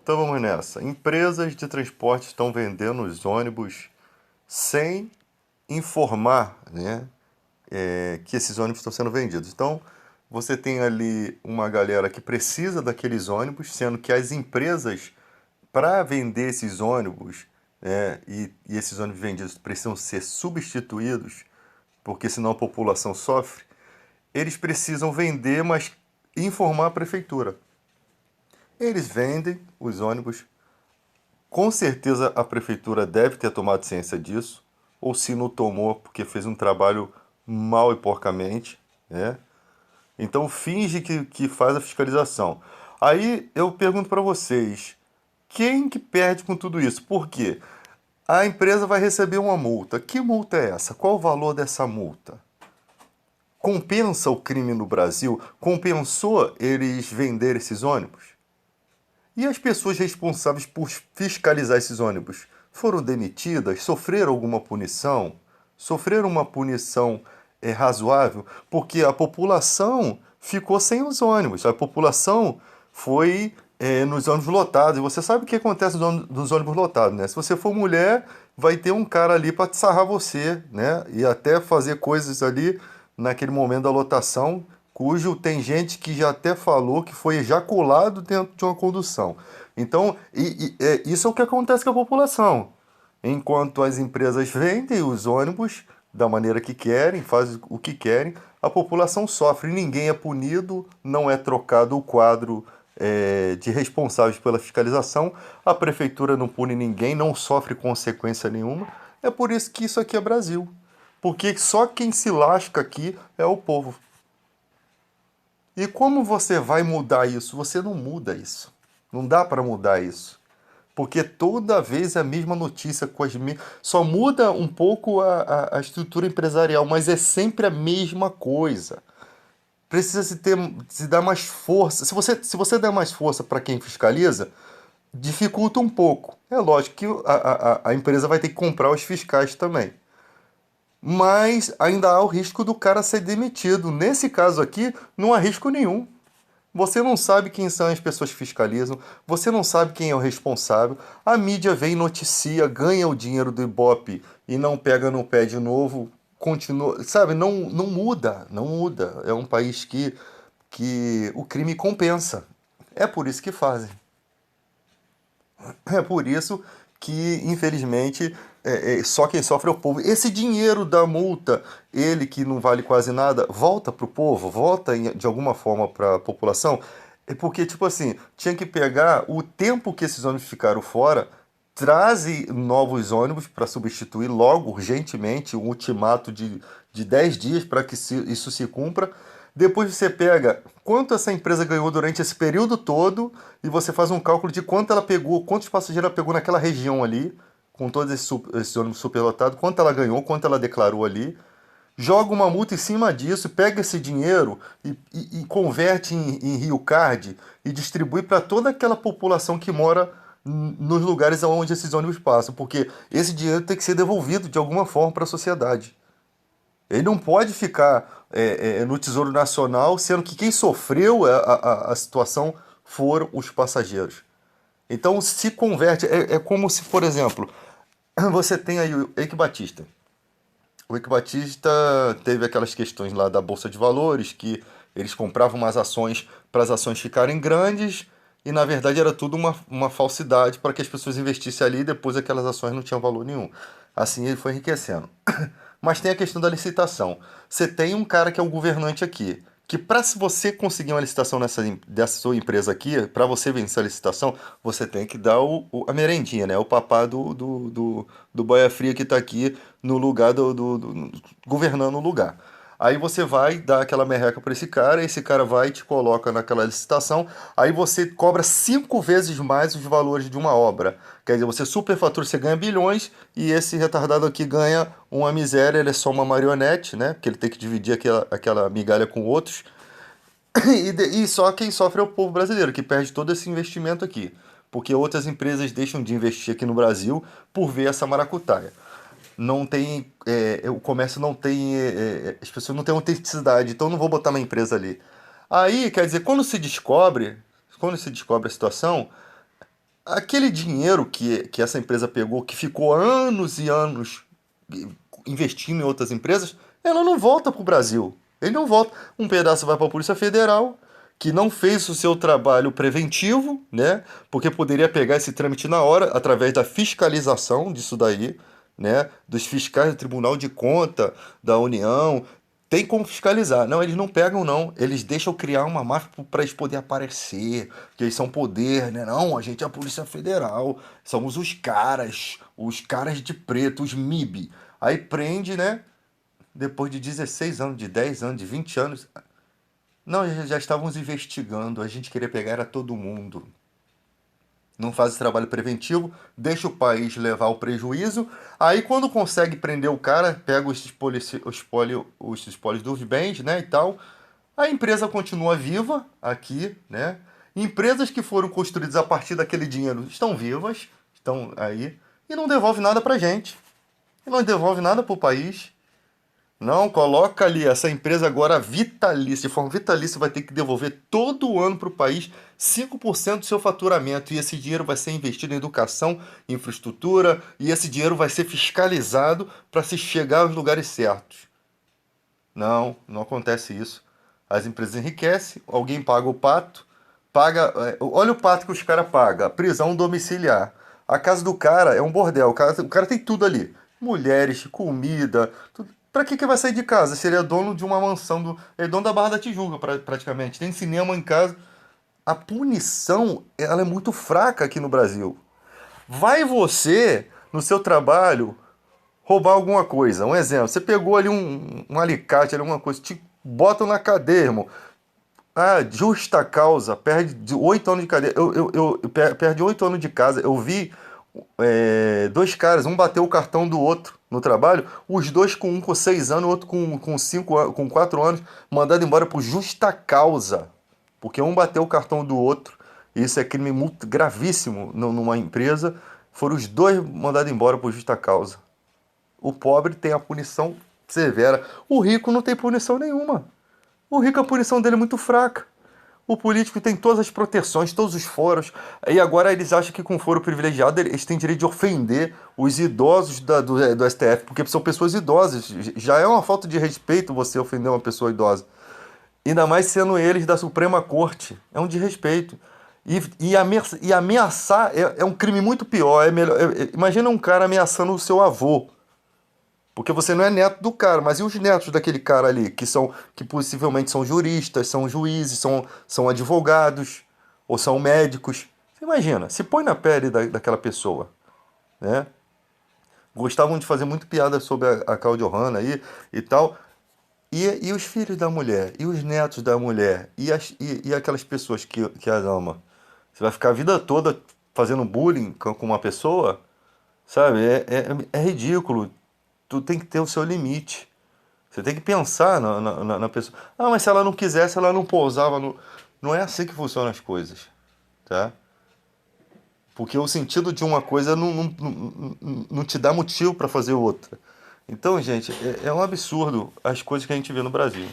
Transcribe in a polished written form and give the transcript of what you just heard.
Então vamos nessa. Empresas de transporte estão vendendo os ônibus sem informar, né, que esses ônibus estão sendo vendidos. Então você tem ali uma galera que precisa daqueles ônibus, sendo que as empresas, para vender esses ônibus, né, e esses ônibus vendidos precisam ser substituídos, porque senão a população sofre, eles precisam vender, mas informar a prefeitura. Eles vendem os ônibus. Com certeza a prefeitura deve ter tomado ciência disso, ou se não tomou, porque fez um trabalho mal e porcamente, né? Então finge que faz a fiscalização. Aí eu pergunto para vocês, quem que perde com tudo isso? Por quê? A empresa vai receber uma multa. Que multa é essa? Qual o valor dessa multa? Compensa o crime no Brasil? Compensou eles vender esses ônibus? E as pessoas responsáveis por fiscalizar esses ônibus foram demitidas? Sofreram alguma punição? Sofreram uma punição razoável? Porque a população ficou sem os ônibus. A população foi nos ônibus lotados. E você sabe o que acontece nos ônibus lotados, né? Se você for mulher, vai ter um cara ali para te sarrar você, né? E até fazer coisas ali naquele momento da lotação, cujo tem gente que já até falou que foi ejaculado dentro de uma condução. Então, isso é o que acontece com a população. Enquanto as empresas vendem os ônibus da maneira que querem, fazem o que querem, a população sofre. Ninguém é punido, não é trocado o quadro de responsáveis pela fiscalização, a prefeitura não pune ninguém, não sofre consequência nenhuma. É por isso que isso aqui é Brasil. Porque só quem se lasca aqui é o povo. E como você vai mudar isso? Você não muda isso. Não dá para mudar isso. Porque toda vez é a mesma notícia com só muda um pouco a estrutura empresarial, mas é sempre a mesma coisa. Precisa se dar mais força. Se você der mais força para quem fiscaliza, dificulta um pouco. É lógico que a empresa vai ter que comprar os fiscais também. Mas ainda há o risco do cara ser demitido. Nesse caso aqui, não há risco nenhum. Você não sabe quem são as pessoas que fiscalizam, você não sabe quem é o responsável. A mídia vem, noticia, ganha o dinheiro do Ibope e não pega no pé de novo, continua, sabe? Não muda, não muda. É um país que o crime compensa. É por isso que fazem. É por isso que, infelizmente, só quem sofre é o povo. Esse dinheiro da multa, ele que não vale quase nada, volta para o povo, volta de alguma forma para a população. É porque, tipo assim, tinha que pegar o tempo que esses ônibus ficaram fora, traze novos ônibus para substituir logo, urgentemente, um ultimato de 10 dias para que isso se cumpra. Depois você pega quanto essa empresa ganhou durante esse período todo e você faz um cálculo de quanto ela pegou, quantos passageiros ela pegou naquela região ali, com todos esses ônibus superlotados, quanto ela ganhou, quanto ela declarou ali. Joga uma multa em cima disso, pega esse dinheiro e converte em Rio Card e distribui para toda aquela população que mora nos lugares onde esses ônibus passam, porque esse dinheiro tem que ser devolvido de alguma forma para a sociedade. Ele não pode ficar no Tesouro Nacional, sendo que quem sofreu a situação foram os passageiros. Então se converte, é como se, por exemplo, você tem aí o Eike Batista. O Eike Batista teve aquelas questões lá da Bolsa de Valores, que eles compravam umas ações para as ações ficarem grandes, e na verdade era tudo uma falsidade para que as pessoas investissem ali e depois aquelas ações não tinham valor nenhum. Assim ele foi enriquecendo. Mas tem a questão da licitação. Você tem um cara que é o governante aqui, que para se você conseguir uma licitação dessa sua empresa aqui, para você vencer a licitação, você tem que dar a merendinha, né? O papá do boia fria que está aqui no lugar governando o lugar. Aí você vai dar aquela merreca para esse cara vai e te coloca naquela licitação, aí você cobra 5 vezes mais os valores de uma obra. Quer dizer, você superfatura, você ganha bilhões e esse retardado aqui ganha uma miséria, ele é só uma marionete, né? Porque ele tem que dividir aquela migalha com outros. E só quem sofre é o povo brasileiro, que perde todo esse investimento aqui. Porque outras empresas deixam de investir aqui no Brasil por ver essa maracutaia. Não tem. O comércio não tem. As pessoas não têm autenticidade, então não vou botar uma empresa ali. Aí, quer dizer, quando se descobre a situação, aquele dinheiro que essa empresa pegou, que ficou anos e anos investindo em outras empresas, ela não volta para o Brasil. Ele não volta. Um pedaço vai para a Polícia Federal, que não fez o seu trabalho preventivo, né? Porque poderia pegar esse trâmite na hora, através da fiscalização disso daí, né? Dos fiscais do Tribunal de Conta da União. Tem como fiscalizar. Não, eles não pegam, não. Eles deixam criar uma máfia para eles poderem aparecer, que eles são poder, né? Não, a gente é a Polícia Federal, somos os caras de preto, os MIB. Aí prende, né? Depois de 16 anos, de 10 anos, de 20 anos. Não, já estávamos investigando, a gente queria pegar era todo mundo. Não faz esse trabalho preventivo, deixa o país levar o prejuízo. Aí, quando consegue prender o cara, pega os espólios dos bens, né, e tal. A empresa continua viva aqui, né? Empresas que foram construídas a partir daquele dinheiro estão vivas, estão aí, e não devolve nada pra gente. E não devolve nada pro país. Não, coloca ali, essa empresa agora vitalícia, de forma vitalícia, vai ter que devolver todo ano para o país 5% do seu faturamento. E esse dinheiro vai ser investido em educação, infraestrutura, e esse dinheiro vai ser fiscalizado para se chegar aos lugares certos. Não, não acontece isso. As empresas enriquecem, alguém paga o pato, olha o pato que os caras pagam, prisão domiciliar. A casa do cara é um bordel, o cara tem tudo ali. Mulheres, comida, tudo. Pra que vai sair de casa? Seria dono de uma mansão, é dono da Barra da Tijuca, praticamente. Tem cinema em casa. A punição, ela é muito fraca aqui no Brasil. Vai você, no seu trabalho, roubar alguma coisa. Um exemplo, você pegou ali um alicate, ali, alguma coisa, te botam na cadeia, irmão. Ah, justa causa, perde 8 anos de cadeia. Perde 8 anos de casa. Eu vi dois caras, um bateu o cartão do outro no trabalho, os dois um com 6 anos, o outro com 5 com 4 anos, mandado embora por justa causa. Porque um bateu o cartão do outro. Isso é crime muito gravíssimo numa empresa. Foram os dois mandados embora por justa causa. O pobre tem a punição severa. O rico não tem punição nenhuma. O rico, a punição dele é muito fraca. O político tem todas as proteções, todos os foros. E agora eles acham que com foro privilegiado eles têm direito de ofender os idosos do STF, porque são pessoas idosas. Já é uma falta de respeito você ofender uma pessoa idosa. Ainda mais sendo eles da Suprema Corte. É um desrespeito. E ameaçar é um crime muito pior. Imagina um cara ameaçando o seu avô. Porque você não é neto do cara, mas e os netos daquele cara ali, que possivelmente são juristas, são juízes, são advogados, ou são médicos? Você imagina, se põe na pele daquela pessoa, né? Gostavam de fazer muito piada sobre a Cláudia Hanna aí e tal. E os filhos da mulher, e os netos da mulher, e aquelas pessoas que as ama. Você vai ficar a vida toda fazendo bullying com uma pessoa, sabe? É ridículo. Tu tem que ter o seu limite. Você tem que pensar na pessoa. Ah, mas se ela não quisesse, ela não pousava no. Não é assim que funcionam as coisas, tá? Porque o sentido de uma coisa não te dá motivo para fazer outra. Então, gente, é um absurdo as coisas que a gente vê no Brasil.